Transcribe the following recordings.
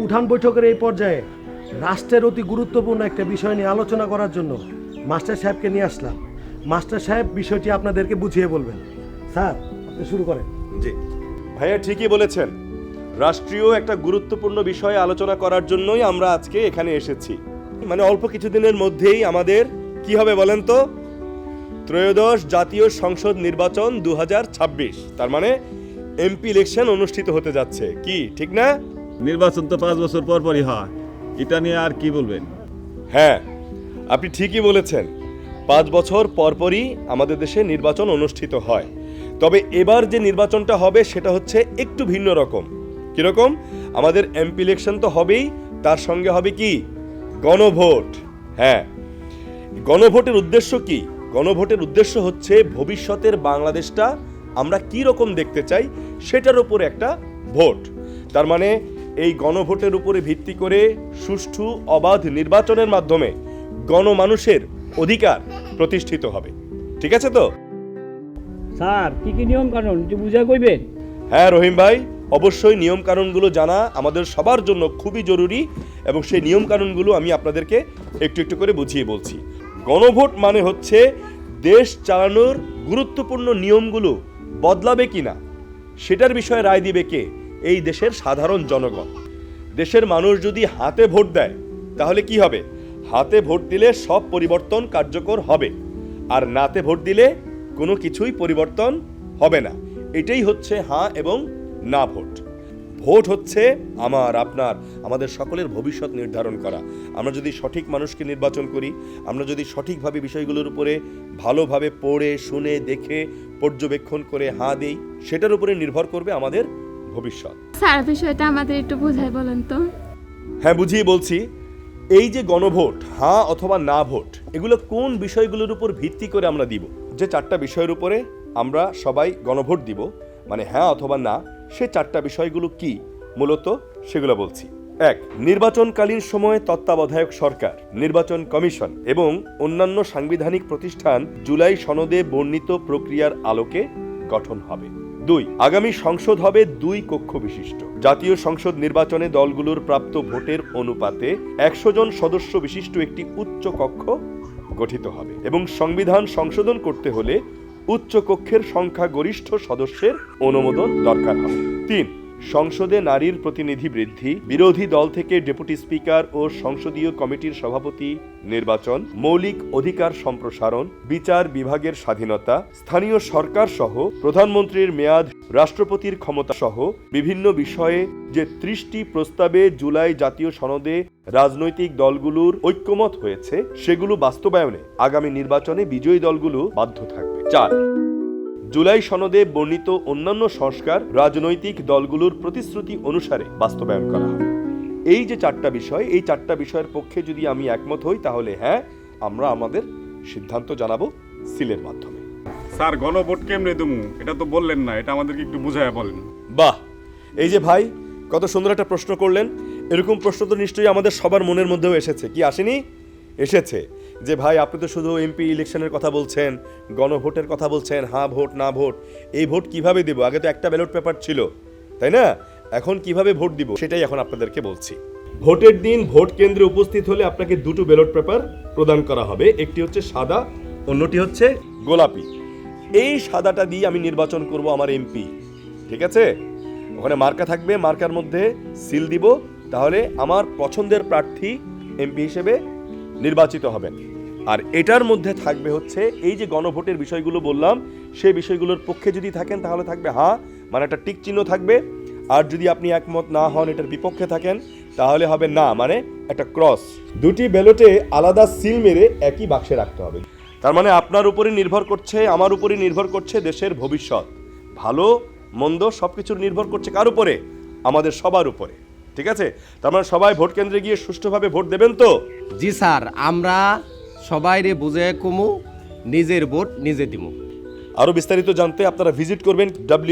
উঠান বৈঠকের এই পর্যায়ে রাষ্ট্রের অতি গুরুত্বপূর্ণ একটা বিষয় নিয়ে আলোচনা করার জন্য মাস্টার সাহেবকে নিয়ে আসলাম। মাস্টার সাহেব বিষয়টি আপনাদেরকে বুঝিয়ে বলবেন। স্যার, আপনি শুরু করেন। জি ভাইয়া, ঠিকই বলেছেন। রাষ্ট্রীয় একটা গুরুত্বপূর্ণ বিষয়ে আলোচনা করার জন্যই আমরা আজকে এখানে এসেছি। মানে অল্প কিছুদিনের মধ্যেই আমাদের কি হবে বলেন তো? ত্রয়োদশ জাতীয় সংসদ নির্বাচন 2026, তার মানে এমপি ইলেকশন অনুষ্ঠিত হতে যাচ্ছে। কি ঠিক না? নির্বাচন তো 5 বছর পর পরই হয়, এটা নিয়ে আর কি বলবেন? হ্যাঁ, আপনি ঠিকই বলেছেন। 5 বছর পরপরই আমাদের দেশে নির্বাচন অনুষ্ঠিত হয়। তবে এবার যে নির্বাচনটা হবে সেটা হচ্ছে একটু ভিন্ন রকম। কিরকম? আমাদের এমপি ইলেকশন তো হবেই, তার সঙ্গে হবে কি? গণভোট। হ্যাঁ, গণভোটের উদ্দেশ্য কি? গণভোটের উদ্দেশ্য হচ্ছে ভবিষ্যতের বাংলাদেশটা আমরা কি রকম দেখতে চাই সেটার উপরে একটা ভোট। তার মানে এই গণভোটের উপরে ভিত্তি করে সুষ্ঠু অবাধ নির্বাচনের মাধ্যমে গণমানুষের অধিকার প্রতিষ্ঠিত হবে। ঠিক আছে তো? স্যার, কি কি নিয়ম কানুন একটু বুঝা কইবেন? হ্যাঁ রহিম ভাই, অবশ্যই নিয়ম কানুনগুলো জানা আমাদের সবার জন্য খুবই জরুরি, এবং সেই নিয়ম কানুনগুলো আমি আপনাদেরকে একটু একটু করে বুঝিয়ে বলছি। গণভোট মানে হচ্ছে দেশ চালানোর গুরুত্বপূর্ণ নিয়মগুলো বদলাবে কিনা সেটার বিষয়ে রায় দিবে কে? এই দেশের সাধারণ জনগণ। দেশের মানুষ যদি হাতে ভোট দেয় তাহলে কি হবে? হাতে ভোট দিলে সব পরিবর্তন কার্যকর হবে, আর নাতে ভোট দিলে কোনো কিছুই পরিবর্তন হবে না। এটাই হচ্ছে হ্যাঁ এবং না ভোট। ভোট হচ্ছে আমার, আপনার, আমাদের সকলের ভবিষ্যৎ নির্ধারণ করা। আমরা যদি সঠিক মানুষকে নির্বাচন করি, আমরা যদি সঠিকভাবে বিষয়গুলোর উপরে ভালোভাবে পড়ে শুনে দেখে পর্যবেক্ষণ করে হ্যাঁ দেই, সেটার উপরে নির্ভর করবে আমাদের ভবিষ্যৎ। স্যার, বিষয়টা আমাদের একটু বোঝায় বলেন তো। হ্যাঁ, বুঝিয়ে বলছি। এই যে গণভোট, হ্যাঁ অথবা না ভোট, এগুলো কোন বিষয়গুলোর উপর ভিত্তি করে আমরা দিব? যে 4টা বিষয়ের উপরে আমরা সবাই গণভোট দিব, মানে হ্যাঁ অথবা না, সে 4টা বিষয়গুলো কি মূলত সেগুলো বলছি। 1, নির্বাচনকালীন সময়ে তত্ত্বাবধায়ক সরকার, নির্বাচন কমিশন এবং অন্যান্য সাংবিধানিক প্রতিষ্ঠান জুলাই সনদে বর্ণিত প্রক্রিয়ার আলোকে গঠন হবে। 2, আগামী সংসদ হবে 2 কক্ষ বিশিষ্ট। জাতীয় সংসদ নির্বাচনে দলগুলোর প্রাপ্ত ভোটের অনুপাতে 100 জন সদস্য বিশিষ্ট একটি উচ্চ কক্ষ গঠিত হবে, এবং সংবিধান সংশোধন করতে হলে উচ্চ কক্ষের সংখ্যাগরিষ্ঠ সদস্যের অনুমোদন দরকার হবে। 3, সংসদে নারীর প্রতিনিধি বৃদ্ধি, বিরোধী দল থেকে ডেপুটি স্পিকার ও সংসদীয় কমিটির সভাপতি নির্বাচন, মৌলিক অধিকার সম্প্রসারণ, বিচার বিভাগের স্বাধীনতা, স্থানীয় সরকার সহ প্রধানমন্ত্রীর মেয়াদ, রাষ্ট্রপতির ক্ষমতা সহ বিভিন্ন বিষয়ে যে 30টি প্রস্তাবে জুলাই জাতীয় সনদে রাজনৈতিক দলগুলোর ঐক্যমত হয়েছে সেগুলো বাস্তবায়নে আগামী নির্বাচনে বিজয়ী দলগুলো বাধ্য থাকবে। 4, জুলাই সনদে বর্ণিত অন্যান্য সংস্কার রাজনৈতিক দলগুলোর প্রতিশ্রুতি অনুসারে বাস্তবায়ন করা হবে। এই যে 4টা বিষয়, এই 4টা বিষয়ের পক্ষে যদি আমি একমত হই তাহলে হ্যাঁ, আমরা আমাদের সিদ্ধান্ত জানাবো সিলের মাধ্যমে। স্যার, গণভোট কেমনে দেবো এটা তো বললেন না, এটা আমাদেরকে একটু বুঝাইয়া বলেন। বাহ, এই যে ভাই কত সুন্দর একটা প্রশ্ন করলেন। এরকম প্রশ্ন তো নিশ্চয়ই আমাদের সবার মনের মধ্যেও এসেছে। কি আসেনি? এসেছে যে ভাই আপনি তো শুধু এমপি ইলেকশনের কথা বলছেন, গণভোটের কথা বলছেন, হ্যাঁ ভোট না ভোট, এই ভোট কিভাবে দেব? আগে তো একটা ব্যালট পেপার ছিল, তাই না? এখন কিভাবে ভোট দিব সেটাই এখন আপনাদেরকে বলছি। ভোটের দিন ভোট কেন্দ্রে উপস্থিত হলে আপনাকে 2টো ব্যালট পেপার প্রদান করা হবে। একটি হচ্ছে সাদা, অন্যটি হচ্ছে গোলাপি। এই সাদাটা দিয়ে আমি নির্বাচন করব আমার এমপি। ঠিক আছে? ওখানে মার্কা থাকবে, মার্কার মধ্যে সিল দিব, তাহলে আমার পছন্দের প্রার্থী এমপি হিসেবে নির্বাচিত হবেন। আর এটার মধ্যে থাকবে হচ্ছে এই যে গণভোটের বিষয়গুলো বললাম, সেই বিষয়গুলোর পক্ষে যদি থাকেন তাহলে থাকবে হ্যাঁ, মানে একটা টিক চিহ্ন থাকবে। আর যদি আপনি একমত না হন, এটার বিপক্ষে থাকেন, তাহলে হবে না, মানে একটা ক্রস। 2টি ব্যালটে আলাদা সিল মেরে একই বাক্সে রাখতে হবে। তার মানে আপনার উপরই নির্ভর করছে, আমার উপরই নির্ভর করছে দেশের ভবিষ্যৎ। ভালো মন্দ সবকিছুর নির্ভর করছে কার উপরে? আমাদের সবার উপরে। ঠিক আছে? তার মানে সবাই ভোট কেন্দ্রে গিয়ে সুষ্ঠুভাবে ভোট দেবেন তো? জি স্যার, আমরা সবাইরে বুঝে কমু, নিজের ভোট নিজে দিমু। আরও বিস্তারিত জানতে আপনারা ভিজিট করবেন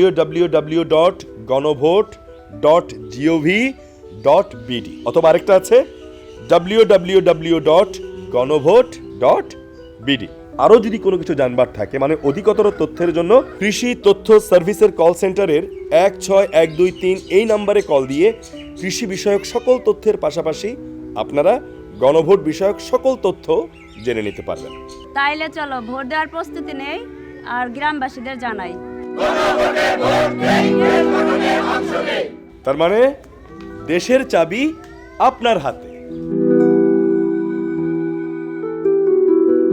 www.ganobhot.gov.bd, অথবা আরেকটা আছে www.ganobhot.bd। আরও যদি কোনো কিছু জানবার থাকে মানে অধিকতর তথ্যের জন্য কৃষি তথ্য সার্ভিসের কল সেন্টারের 16123 এই নাম্বারে কল দিয়ে কৃষি বিষয়ক সকল তথ্যের পাশাপাশি আপনারা গণভোট বিষয়ক সকল তথ্য জেনে নিতে পারবেন। তাইলে চলো ভোট দেওয়ার প্রস্তুতি নেই আর গ্রামবাসীদের জানাই। তার মানে দেশের চাবি আপনার হাতে।